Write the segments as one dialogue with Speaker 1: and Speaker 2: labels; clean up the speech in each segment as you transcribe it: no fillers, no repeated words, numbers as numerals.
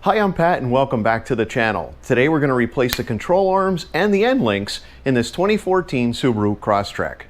Speaker 1: Hi, I'm Pat and welcome back to the channel. Today we're going to replace the control arms and the end links in this 2014 Subaru Crosstrek.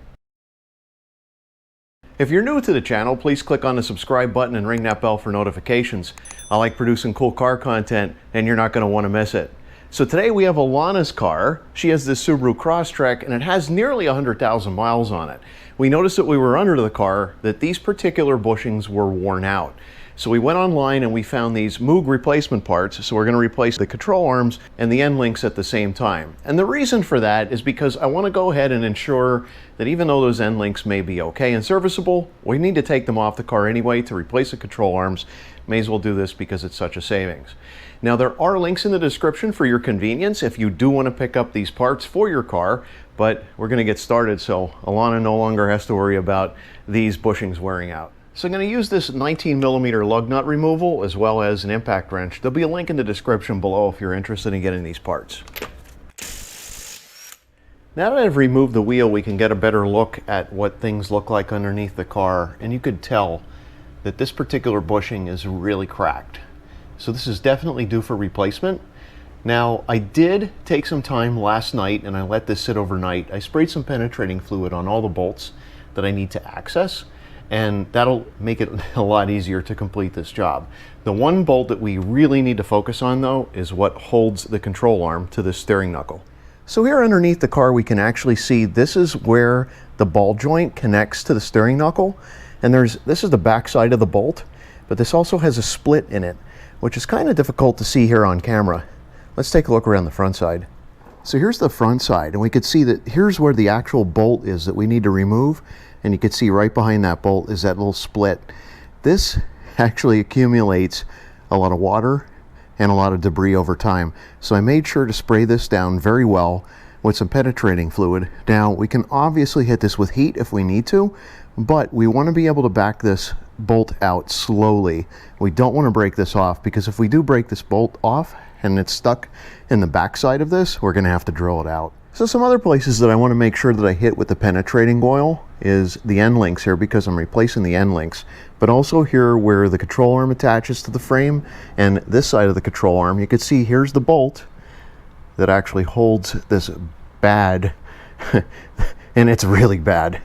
Speaker 1: If you're new to the channel, please click on the subscribe button and ring that bell for notifications. I like producing cool car content and you're not going to want to miss it. So today we have Alana's car. She has this Subaru Crosstrek and it has nearly 100,000 miles on it. We noticed that we were under the car that these particular bushings were worn out. So we went online and we found these MOOG replacement parts. So we're going to replace the control arms and the end links at the same time. And the reason for that is because I want to go ahead and ensure that even though those end links may be okay and serviceable, we need to take them off the car anyway to replace the control arms. May as well do this because it's such a savings. Now there are links in the description for your convenience if you do want to pick up these parts for your car, but we're going to get started so Alana no longer has to worry about these bushings wearing out. So I'm going to use this 19mm lug nut removal as well as an impact wrench. There'll be a link in the description below if you're interested in getting these parts. Now that I've removed the wheel, we can get a better look at what things look like underneath the car, and you could tell that this particular bushing is really cracked. So this is definitely due for replacement. Now I did take some time last night and I let this sit overnight. I sprayed some penetrating fluid on all the bolts that I need to access, and that'll make it a lot easier to complete this job. The one bolt that we really need to focus on though is what holds the control arm to the steering knuckle. So here underneath the car we can actually see this is where the ball joint connects to the steering knuckle, and this is the back side of the bolt, but this also has a split in it, which is kind of difficult to see here on camera. Let's take a look around the front side. So here's the front side, and we could see that here's where the actual bolt is that we need to remove. And you can see right behind that bolt is that little split. This actually accumulates a lot of water and a lot of debris over time. So I made sure to spray this down very well with some penetrating fluid. Now we can obviously hit this with heat if we need to, but we want to be able to back this bolt out slowly. We don't want to break this off, because if we do break this bolt off and it's stuck in the back side of this, we're going to have to drill it out. So some other places that I want to make sure that I hit with the penetrating oil is the end links here, because I'm replacing the end links, but also here where the control arm attaches to the frame and this side of the control arm. You can see here's the bolt that actually holds this bad, and it's really bad,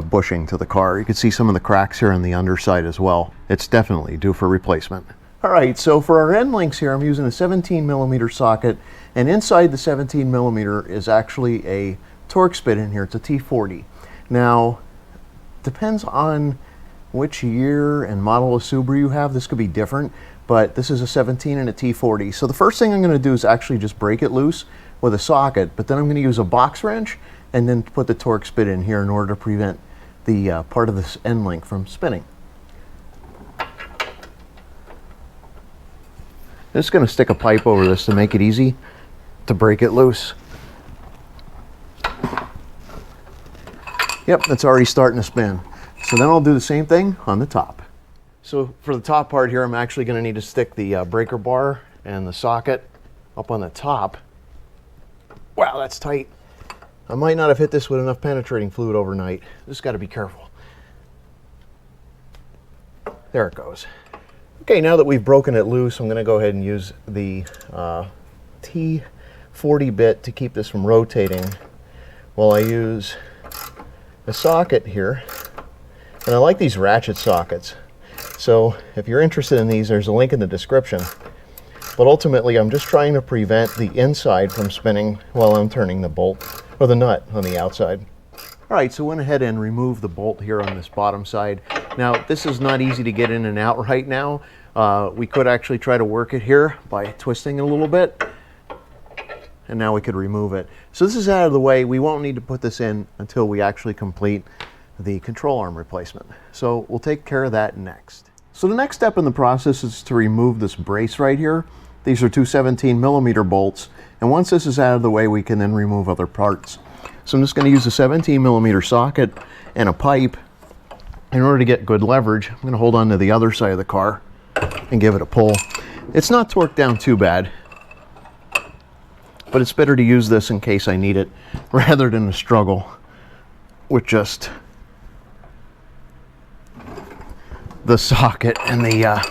Speaker 1: bushing to the car. You can see some of the cracks here on the underside as well. It's definitely due for replacement. All right, so for our end links here, I'm using a 17mm socket, and inside the 17mm is actually a Torx bit in here. It's a T40. Now, depends on which year and model of Subaru you have. This could be different, but this is a 17 and a T40. So the first thing I'm going to do is actually just break it loose with a socket, but then I'm going to use a box wrench and then put the Torx bit in here in order to prevent the part of this end link from spinning. I'm just going to stick a pipe over this to make it easy to break it loose. Yep, it's already starting to spin. So then I'll do the same thing on the top. So for the top part here, I'm actually going to need to stick the breaker bar and the socket up on the top. Wow, that's tight. I might not have hit this with enough penetrating fluid overnight. Just got to be careful. There it goes. Okay, now that we've broken it loose, I'm going to go ahead and use the T40 bit to keep this from rotating while I use a socket here. And I like these ratchet sockets. So if you're interested in these, there's a link in the description. But ultimately, I'm just trying to prevent the inside from spinning while I'm turning the bolt, or the nut on the outside. All right, so I went ahead and removed the bolt here on this bottom side. Now, this is not easy to get in and out right now. We could actually try to work it here by twisting it a little bit, and now we could remove it. So this is out of the way. We won't need to put this in until we actually complete the control arm replacement. So we'll take care of that next. So the next step in the process is to remove this brace right here. These are two 17mm bolts, and once this is out of the way, we can then remove other parts. So I'm just going to use a 17mm socket and a pipe. In order to get good leverage, I'm going to hold on to the other side of the car and give it a pull. It's not torqued down too bad, but it's better to use this in case I need it rather than to struggle with just the socket and the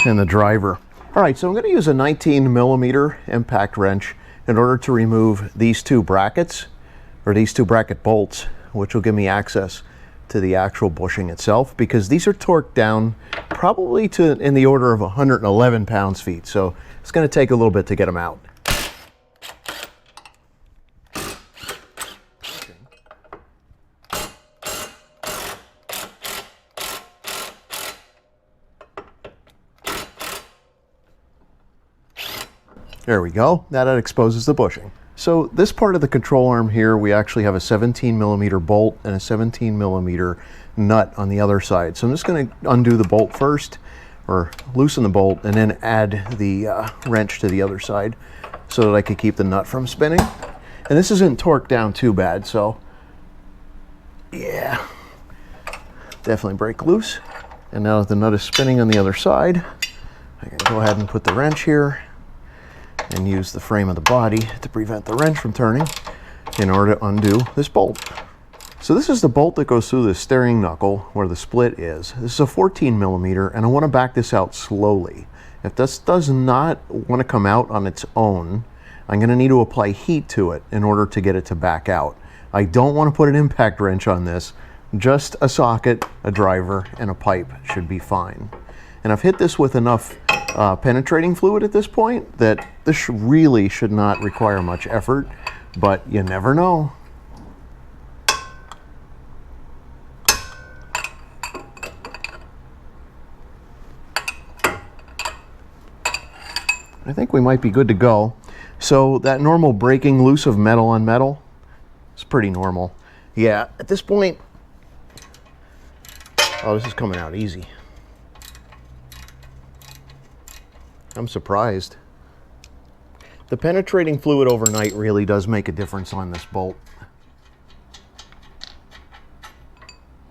Speaker 1: and the driver. All right, so I'm going to use a 19mm impact wrench in order to remove these two brackets, or these two bracket bolts, which will give me access to the actual bushing itself, because these are torqued down probably to in the order of 111 pounds-feet. So it's going to take a little bit to get them out. There we go. Now that exposes the bushing. So this part of the control arm here, we actually have a 17mm bolt and a 17mm nut on the other side. So I'm just going to undo the bolt first, or loosen the bolt, and then add the wrench to the other side so that I could keep the nut from spinning. And this isn't torqued down too bad, so yeah, definitely break loose. And now that the nut is spinning on the other side, I can go ahead and put the wrench here and use the frame of the body to prevent the wrench from turning in order to undo this bolt. So this is the bolt that goes through the steering knuckle where the split is. This is a 14mm, and I want to back this out slowly. If this does not want to come out on its own, I'm going to need to apply heat to it in order to get it to back out. I don't want to put an impact wrench on this. Just a socket, a driver, and a pipe should be fine. And I've hit this with enough penetrating fluid at this point that this really should not require much effort, but you never know. I think we might be good to go. So that normal breaking loose of metal on metal is pretty normal. Yeah, at this point, oh, this is coming out easy. I'm surprised. The penetrating fluid overnight really does make a difference on this bolt.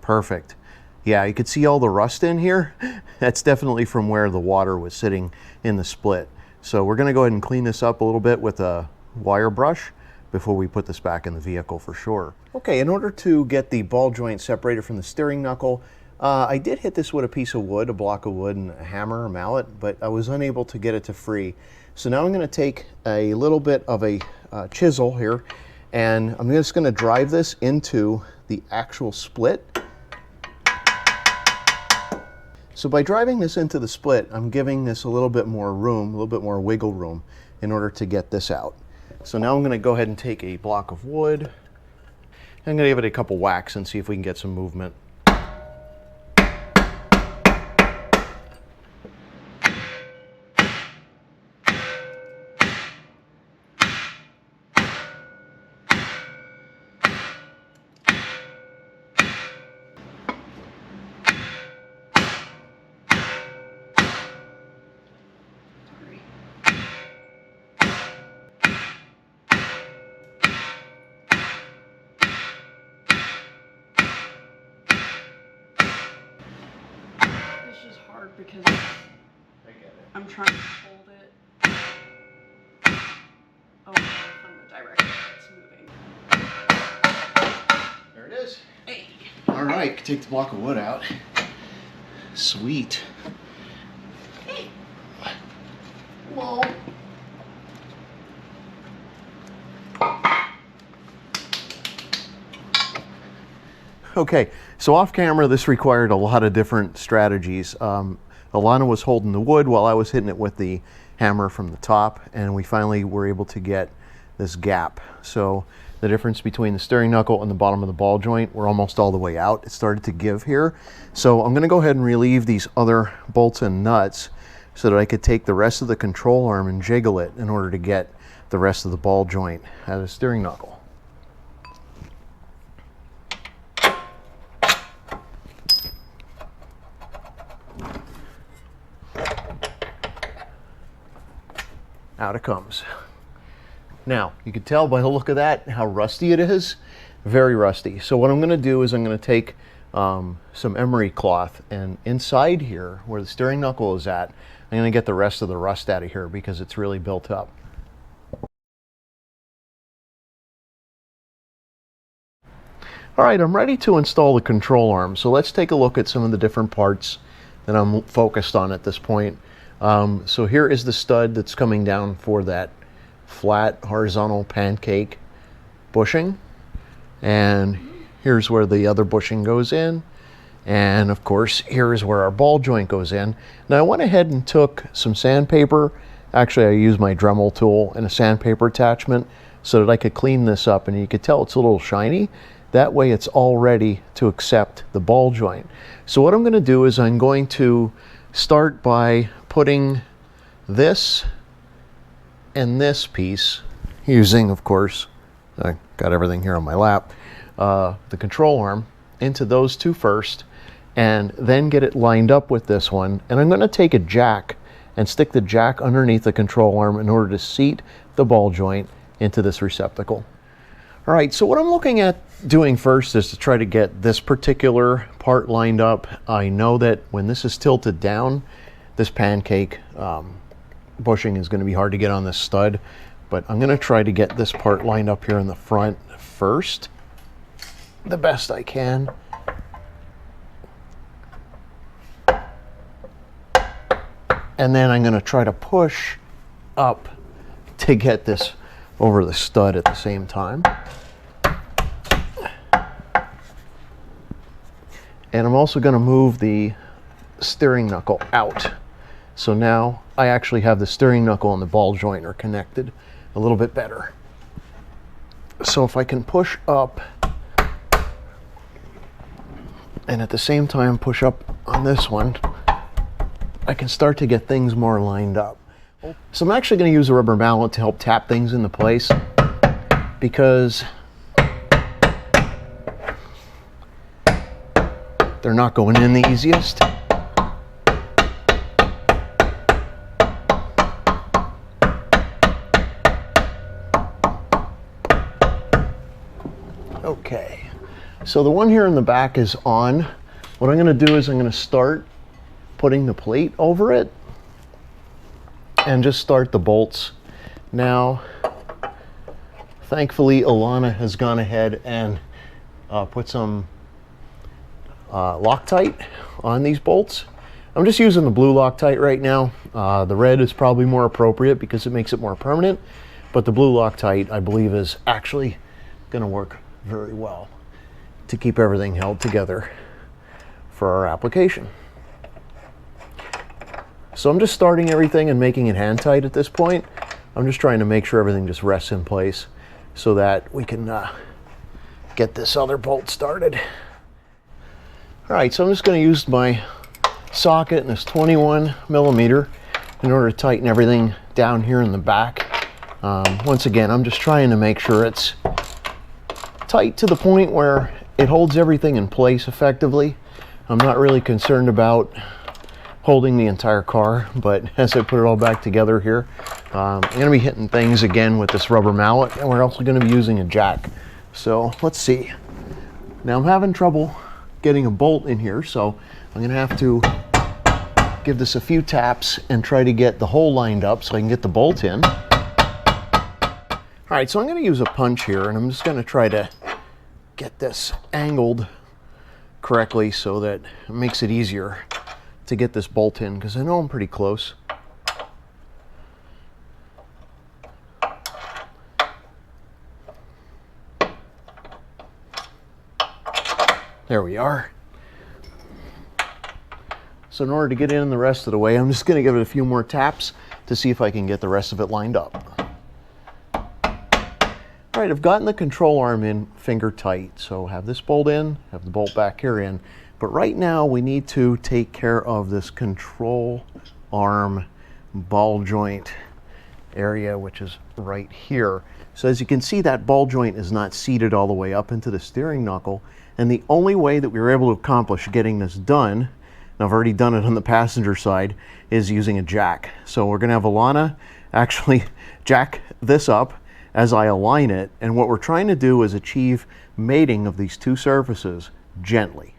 Speaker 1: Perfect. Yeah, you could see all the rust in here. That's definitely from where the water was sitting in the split. So we're going to go ahead and clean this up a little bit with a wire brush before we put this back in the vehicle for sure. Okay, in order to get the ball joint separated from the steering knuckle, I did hit this with a piece of wood, a block of wood, and a hammer or mallet, but I was unable to get it to free. So now I'm going to take a little bit of a chisel here, and I'm just going to drive this into the actual split. So by driving this into the split, I'm giving this a little bit more room, a little bit more wiggle room in order to get this out. So now I'm going to go ahead and take a block of wood. I'm going to give it a couple whacks and see if we can get some movement.
Speaker 2: Because I'm trying to hold it away from the direction it's moving.
Speaker 1: There it is.
Speaker 2: Hey.
Speaker 1: All right, take the block of wood out. Sweet.
Speaker 2: Hey.
Speaker 1: Whoa. Okay, so off camera, this required a lot of different strategies. Alana was holding the wood while I was hitting it with the hammer from the top, and we finally were able to get this gap. So the difference between the steering knuckle and the bottom of the ball joint, we're almost all the way out. It started to give here. So I'm going to go ahead and relieve these other bolts and nuts so that I could take the rest of the control arm and jiggle it in order to get the rest of the ball joint out of the steering knuckle. Out it comes. Now, you can tell by the look of that how rusty it is. Very rusty. So what I'm going to do is I'm going to take some emery cloth, and inside here, where the steering knuckle is at, I'm going to get the rest of the rust out of here because it's really built up. All right, I'm ready to install the control arm. So let's take a look at some of the different parts that I'm focused on at this point. So here is the stud that's coming down for that flat horizontal pancake bushing, and here's where the other bushing goes in, and of course here is where our ball joint goes in. Now I went ahead and took some sandpaper. Actually, I used my Dremel tool and a sandpaper attachment so that I could clean this up, and you could tell it's a little shiny. That way it's all ready to accept the ball joint. So what I'm going to do is I'm going to start by putting this and this piece, using, of course, I got everything here on my lap, the control arm, into those two first, and then get it lined up with this one. And I'm going to take a jack and stick the jack underneath the control arm in order to seat the ball joint into this receptacle. All right, so what I'm looking at doing first is to try to get this particular part lined up. I know that when this is tilted down, this pancake bushing is going to be hard to get on this stud, but I'm going to try to get this part lined up here in the front first, the best I can. And then I'm going to try to push up to get this over the stud at the same time. And I'm also going to move the steering knuckle out. So now I actually have the steering knuckle and the ball joint are connected a little bit better. So if I can push up and at the same time push up on this one, I can start to get things more lined up. So I'm actually going to use a rubber mallet to help tap things into place, because they're not going in the easiest. Okay, so the one here in the back is on. What I'm going to do is I'm going to start putting the plate over it and just start the bolts. Now, thankfully, Alana has gone ahead and put some Loctite on these bolts. I'm just using the blue Loctite right now. The red is probably more appropriate because it makes it more permanent, but the blue Loctite, I believe, is actually going to work very well to keep everything held together for our application. So I'm just starting everything and making it hand tight at this point. I'm just trying to make sure everything just rests in place so that we can get this other bolt started. All right, so I'm just going to use my socket and this 21mm in order to tighten everything down here in the back. Once again, I'm just trying to make sure it's tight to the point where it holds everything in place effectively. I'm not really concerned about holding the entire car, but as I put it all back together here, I'm going to be hitting things again with this rubber mallet, and we're also going to be using a jack. So let's see. Now I'm having trouble getting a bolt in here, so I'm going to have to give this a few taps and try to get the hole lined up so I can get the bolt in. All right, so I'm going to use a punch here, and I'm just going to try to get this angled correctly so that it makes it easier to get this bolt in, because I know I'm pretty close. There we are. So in order to get in the rest of the way, I'm just going to give it a few more taps to see if I can get the rest of it lined up. All right, I've gotten the control arm in finger tight, so have this bolt in, have the bolt back here in. But right now we need to take care of this control arm ball joint area, which is right here. So as you can see, that ball joint is not seated all the way up into the steering knuckle. And the only way that we were able to accomplish getting this done, and I've already done it on the passenger side, is using a jack. So we're going to have Alana actually jack this up as I align it. And what we're trying to do is achieve mating of these two surfaces gently.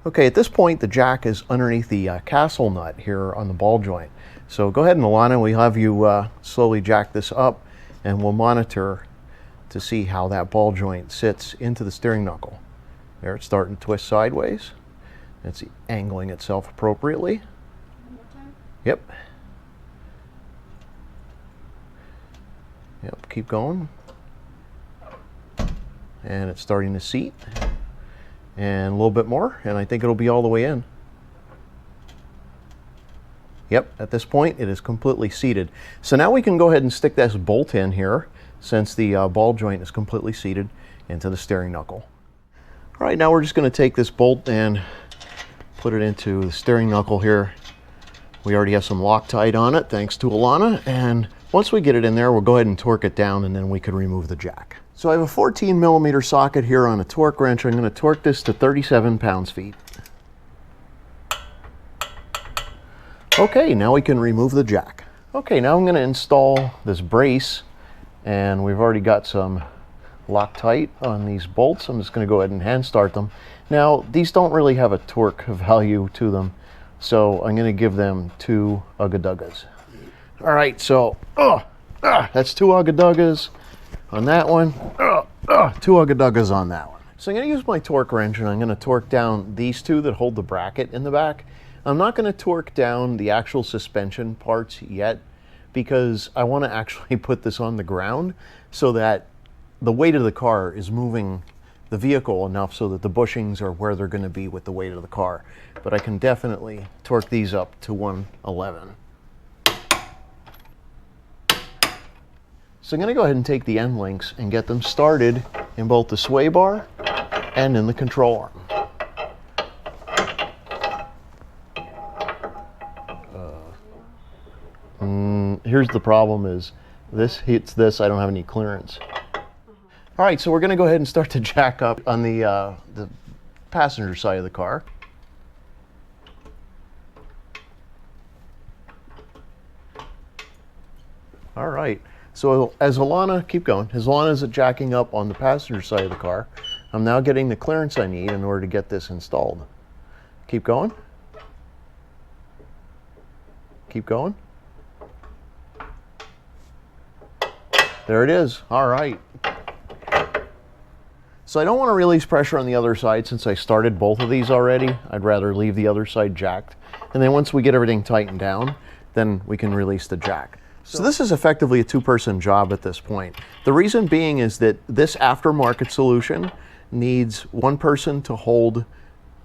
Speaker 1: Okay, at this point, the jack is underneath the castle nut here on the ball joint. So go ahead and Alana, we'll have you slowly jack this up, and we'll monitor to see how that ball joint sits into the steering knuckle. There, it's starting to twist sideways. It's angling itself appropriately.
Speaker 2: One more time.
Speaker 1: Yep. keep going. And it's starting to seat. And a little bit more, and I think it'll be all the way in. Yep, at this point it is completely seated. So now we can go ahead and stick this bolt in here, since the ball joint is completely seated into the steering knuckle. All right, now we're just going to take this bolt and put it into the steering knuckle here. We already have some Loctite on it, thanks to Alana, and once we get it in there, we'll go ahead and torque it down, and then we can remove the jack. So I have a 14 millimeter socket here on a torque wrench. I'm going to torque this to 37 pounds-feet. Okay, now we can remove the jack. Okay, now I'm going to install this brace, and we've already got some Loctite on these bolts. I'm just going to go ahead and hand start them. Now, these don't really have a torque value to them, so I'm going to give them 2 ugga-duggas. All right, so that's 2 ugga-duggas on that one, 2 ugga-duggas on that one. So I'm going to use my torque wrench, and I'm going to torque down these 2 that hold the bracket in the back. I'm not going to torque down the actual suspension parts yet, because I want to actually put this on the ground so that the weight of the car is moving the vehicle enough so that the bushings are where they're going to be with the weight of the car. But I can definitely torque these up to 111. So I'm going to go ahead and take the end links and get them started in both the sway bar and in the control arm. Here's the problem is this hits this, I don't have any clearance. All right, so we're going to go ahead and start to jack up on the passenger side of the car. All right, so as Alana, keep going, as Alana is jacking up on the passenger side of the car, I'm now getting the clearance I need in order to get this installed. Keep going. Keep going. There it is. All right. So I don't want to release pressure on the other side since I started both of these already. I'd rather leave the other side jacked. And then once we get everything tightened down, then we can release the jack. So this is effectively a 2-person job at this point. The reason being is that this aftermarket solution needs 1 person to hold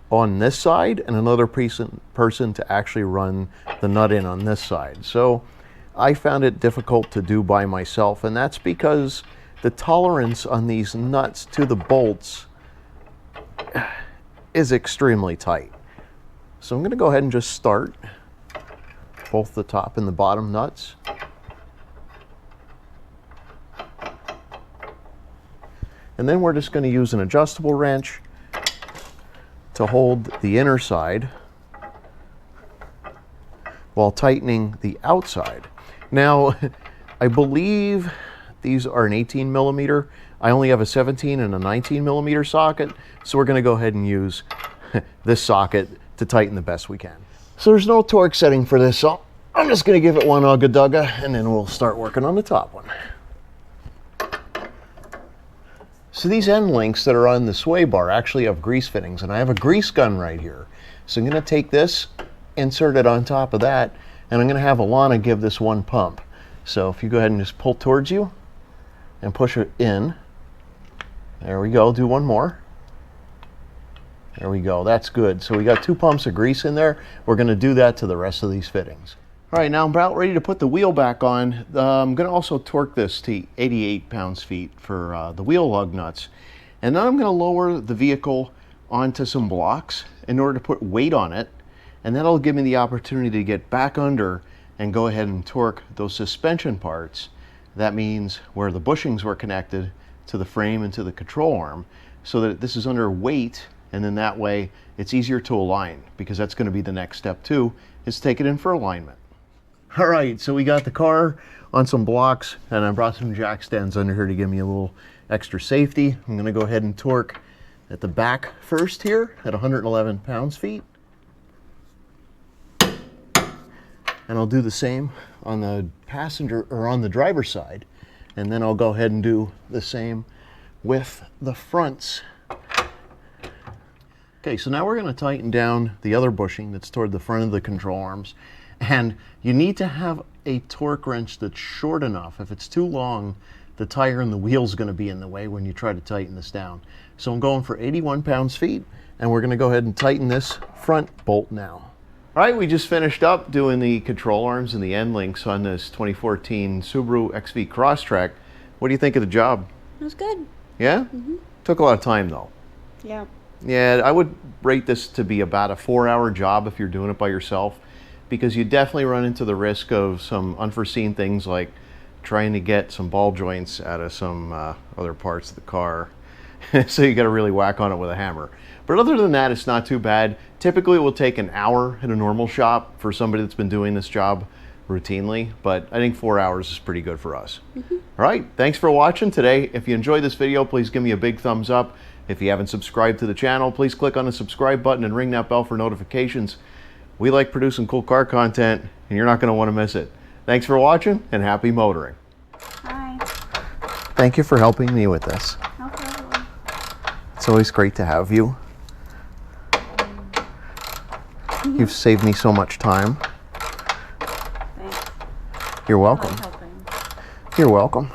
Speaker 1: on this side and another person to actually run the nut in on this side. So I found it difficult to do by myself, and that's because the tolerance on these nuts to the bolts is extremely tight. So I'm going to go ahead and just start both the top and the bottom nuts. And then we're just going to use an adjustable wrench to hold the inner side while tightening the outside. Now, I believe these are an 18 millimeter. I only have a 17 and a 19 millimeter socket, so we're going to go ahead and use this socket to tighten the best we can. So there's no torque setting for this, so I'm just going to give it 1 ugga-dugga, and then we'll start working on the top one. So these end links that are on the sway bar actually have grease fittings, and I have a grease gun right here. So I'm going to take this, insert it on top of that, and I'm going to have Alana give this 1 pump. So if you go ahead and just pull towards you and push it in. There we go. Do 1 more. There we go. That's good. So we got 2 pumps of grease in there. We're going to do that to the rest of these fittings. All right, now I'm about ready to put the wheel back on. I'm going to also torque this to 88 pounds-feet for the wheel lug nuts. And then I'm going to lower the vehicle onto some blocks in order to put weight on it. And that'll give me the opportunity to get back under and go ahead and torque those suspension parts. That means where the bushings were connected to the frame and to the control arm, so that this is under weight, and then that way it's easier to align, because that's going to be the next step too, is take it in for alignment. All right, so we got the car on some blocks, and I brought some jack stands under here to give me a little extra safety. I'm going to go ahead and torque at the back first here at 111 pounds-feet. And I'll do the same on the passenger or on the driver's side, and then I'll go ahead and do the same with the fronts. Okay, so now we're going to tighten down the other bushing that's toward the front of the control arms, and you need to have a torque wrench that's short enough. If it's too long, the tire and the wheel's going to be in the way when you try to tighten this down. So I'm going for 81 pounds-feet, and we're going to go ahead and tighten this front bolt now. All right, we just finished up doing the control arms and the end links on this 2014 Subaru XV Crosstrek. What do you think of the job?
Speaker 2: It was good.
Speaker 1: Yeah? Took a lot of time though.
Speaker 2: Yeah.
Speaker 1: Yeah, I would rate this to be about a 4-hour job if you're doing it by yourself, because you definitely run into the risk of some unforeseen things like trying to get some ball joints out of some other parts of the car. So you got to really whack on it with a hammer. But other than that, it's not too bad. Typically it will take an hour at a normal shop for somebody that's been doing this job routinely, but I think 4 hours is pretty good for us. All right, thanks for watching today. If you enjoyed this video, please give me a big thumbs up. If you haven't subscribed to the channel, please click on the subscribe button and ring that bell for notifications. We like producing cool car content, and you're not going to want to miss it. Thanks for watching, and happy motoring.
Speaker 2: Hi.
Speaker 1: Thank you for helping me with this.
Speaker 2: No problem.
Speaker 1: It's always great to have you. You've saved me so much time.
Speaker 2: Thanks.
Speaker 1: You're welcome.
Speaker 2: I like helping.
Speaker 1: You're welcome.